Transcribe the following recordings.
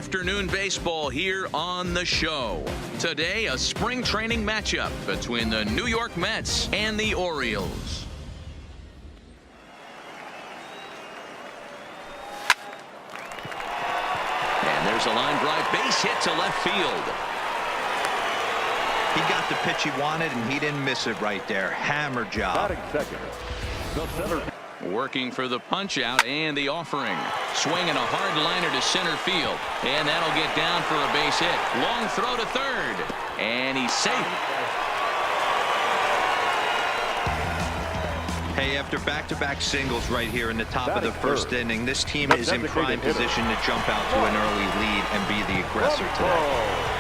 afternoon baseball here on the show. Today, a spring training matchup between the New York Mets and the Orioles. And there's a line drive base hit to left field. He got the pitch he wanted, and he didn't miss it right there. Hammer job. Batting second, the center. Working for the punch out and the offering. Swinging a hard liner to center field. And that'll get down for a base hit. Long throw to third. And he's safe. Hey, after back-to-back singles right here in the top of the first inning, this team is in prime position to jump out to an early lead and be the aggressor today.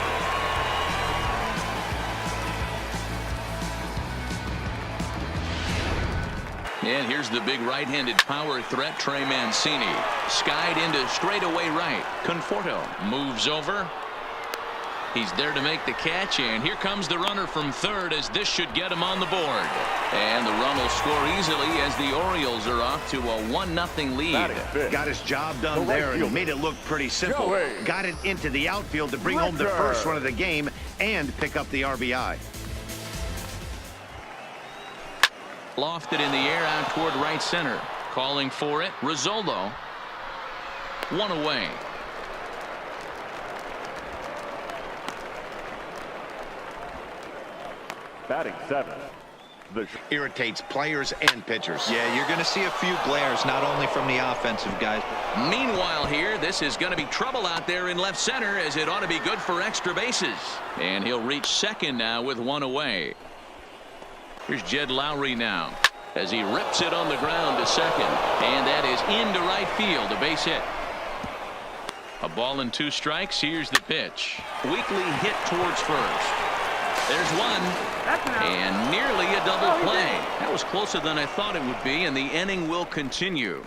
And here's the big right-handed power threat, Trey Mancini. Skied into straightaway right. Conforto moves over. He's there to make the catch, and here comes the runner from third as this should get him on the board. And the run will score easily as the Orioles are off to a 1-0 lead. Got his job done there and made it look pretty simple. Got it into the outfield to bring home the first run of the game and pick up the RBI. Lofted in the air out toward right center. Calling for it, Rizzo. One away. Batting seven. Irritates players and pitchers. Yeah, you're going to see a few glares, not only from the offensive guys. Meanwhile here, this is going to be trouble out there in left center as it ought to be good for extra bases. And he'll reach second now with one away. Here's Jed Lowry now as he rips it on the ground to second. And that is into right field, a base hit. A ball and 2 strikes. Here's the pitch. Weakly hit towards first. There's one. And nearly a double play. That was closer than I thought it would be, and the inning will continue.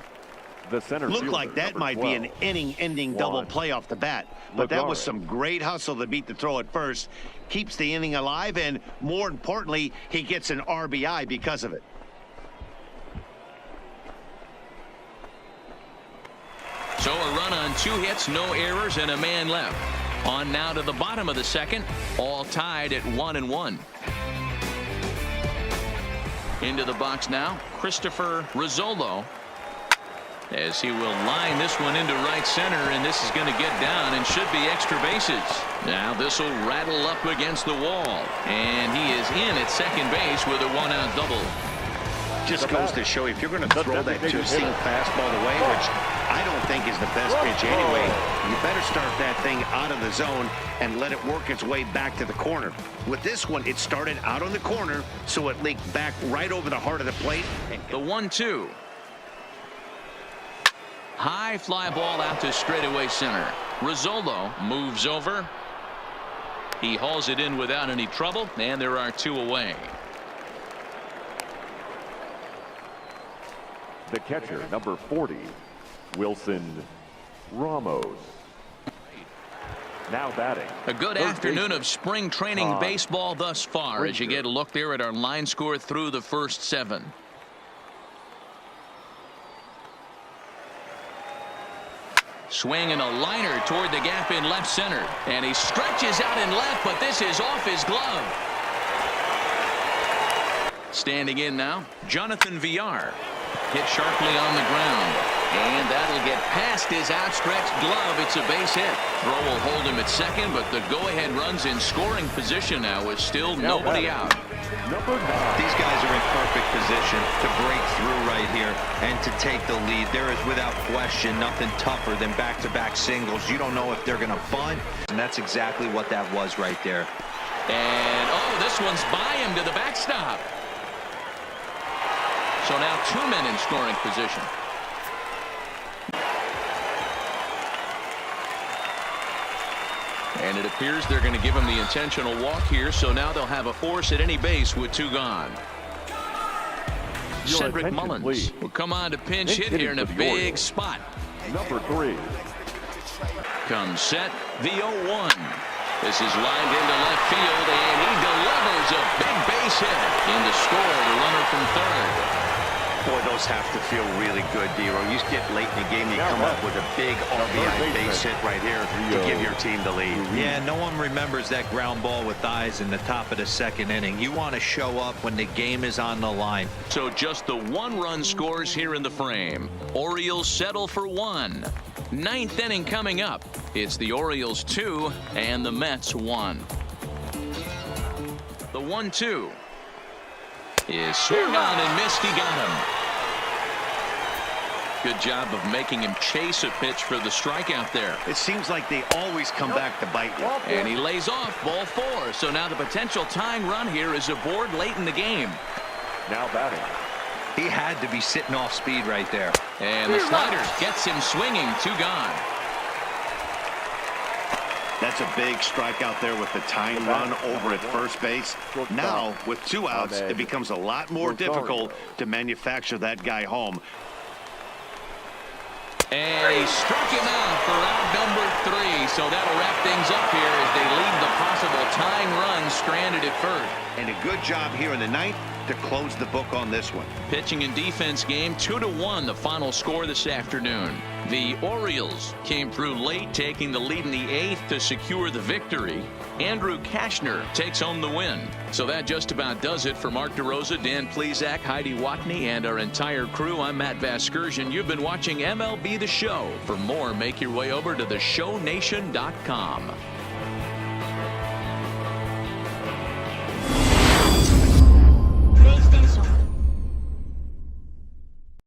The center Looked like that might be an inning-ending double play off the bat. But that was some great hustle to beat the throw at first. Keeps the inning alive, and more importantly, he gets an RBI because of it. So a run on 2 hits, no errors, and a man left. On now to the bottom of the second, all tied at 1-1. Into the box now, Christopher Rizzo, as he will line this one into right center, and this is going to get down and should be extra bases. Now this will rattle up against the wall, and he is in at second base with a 1-out double. Just goes to show you, if you're going to throw that 2-seam fastball away, which I don't think is the best pitch anyway, you better start that thing out of the zone and let it work its way back to the corner. With this one, it started out on the corner, so it leaked back right over the heart of the plate. The 1-2. High fly ball out to straightaway center. Rizzo moves over. He hauls it in without any trouble, and there are 2 away. The catcher, number 40, Wilson Ramos. Now batting. A good afternoon of spring training baseball thus far as you get a look there at our line score through the first 7. Swinging a liner toward the gap in left center, and he stretches out in left, but this is off his glove. Standing in now, Jonathan Villar. Hit sharply on the ground, and that'll get past his outstretched glove. It's a base hit. Throw will hold him at second, but the go-ahead run's in scoring position now with still nobody out. These guys are in perfect position to break through right here and to take the lead. There is without question nothing tougher than back-to-back singles. You don't know if they're going to bunt, and that's exactly what that was right there. And oh, this one's by him to the backstop. So now 2 men in scoring position. And it appears they're going to give him the intentional walk here, so now they'll have a force at any base with 2 gone. Cedric Mullins will come on to pinch hit here in a big spot. Number 3. Comes set, the 0-1. This is lined into left field, and he delivers a big base hit. In to score the runner from third. Boy, those have to feel really good, Dero. You get late in the game, you come up with a big RBI base hit right here to give your team the lead. Yeah, no one remembers that ground ball with eyes in the top of the second inning. You want to show up when the game is on the line. So just the 1-run scores here in the frame. Orioles settle for 1. 9th inning coming up. It's the Orioles 2 and the Mets 1. The 1-2 is swung on and missed. He got him. Good job of making him chase a pitch for the strikeout there. It seems like they always come back to bite you. And he lays off ball 4. So now the potential tying run here is aboard late in the game. Now batting. He had to be sitting off speed right there. And the slider gets him swinging. 2 gone. That's a big strikeout there with the tying run over at first base. Now, with 2 outs, it becomes a lot more difficult to manufacture that guy home. And he struck him out for out number 3. So that'll wrap things up here as they leave the possible tying run stranded at first. And a good job here in the 9th to close the book on this one. Pitching and defense game 2-1 the final score this afternoon. The Orioles came through late, taking the lead in the 8th to secure the victory. Andrew Kashner takes home the win. So that just about does it for Mark DeRosa, Dan Plesac, Heidi Watney, and our entire crew. I'm Matt Vasgersian. You've been watching MLB The Show. For more, make your way over to theshownation.com.